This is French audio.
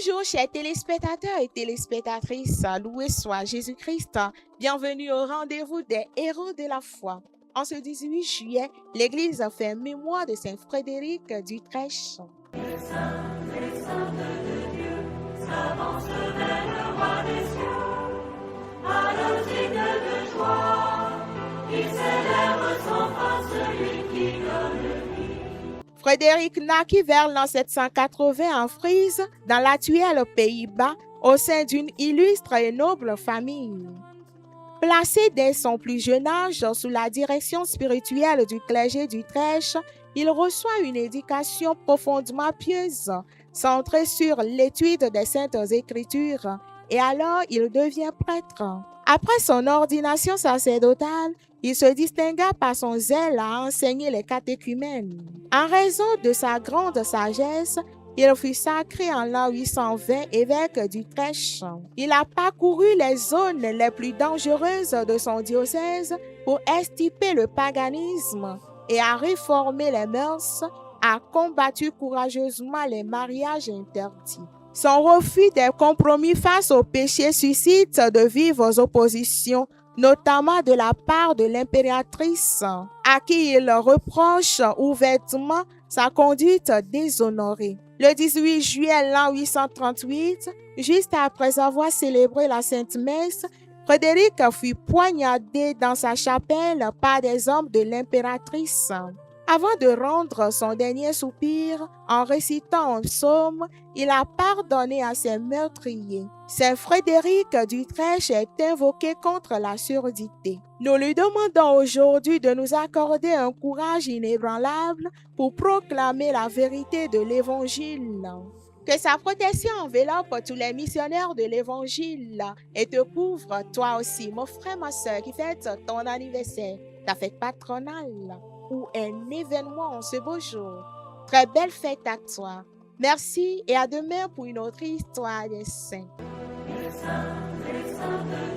Bonjour chers téléspectateurs et téléspectatrices, loué soit Jésus-Christ. Bienvenue au rendez-vous des héros de la foi. En ce 18 juillet, l'Église fait mémoire de Saint Frédéric d'Utrecht. Les saints de Dieu s'avancent vers le roi des cieux, à leur signe de joie, il célèbre sans fin celui qui donne vie. Frédéric naquit vers l'an 780 en Frise, dans l'actuel Pays-Bas, au sein d'une illustre et noble famille. Placé dès son plus jeune âge sous la direction spirituelle du clergé d'Utrecht, il reçoit une éducation profondément pieuse, centrée sur l'étude des Saintes Écritures, et alors il devient prêtre. Après son ordination sacerdotale, il se distingua par son zèle à enseigner les catéchumènes. En raison de sa grande sagesse, il fut sacré en l'an 820 évêque d'Utrecht. Il a parcouru les zones les plus dangereuses de son diocèse pour extirper le paganisme et a réformé les mœurs, a combattu courageusement les mariages interdits. Son refus des compromis face au péché suscite de vives oppositions, notamment de la part de l'impératrice, à qui il reproche ouvertement sa conduite déshonorée. Le 18 juillet l'an 838, juste après avoir célébré la Sainte Messe, Frédéric fut poignardé dans sa chapelle par des hommes de l'impératrice. Avant de rendre son dernier soupir, en récitant un psaume, il a pardonné à ses meurtriers. Saint Frédéric d'Utrecht est invoqué contre la surdité. Nous lui demandons aujourd'hui de nous accorder un courage inébranlable pour proclamer la vérité de l'Évangile. Que sa protection enveloppe tous les missionnaires de l'Évangile et te couvre toi aussi, mon frère, ma soeur, qui fête ton anniversaire, ta fête patronale ou un événement en ce beau jour. Très belle fête à toi. Merci et à demain pour une autre histoire des saints. Les saints de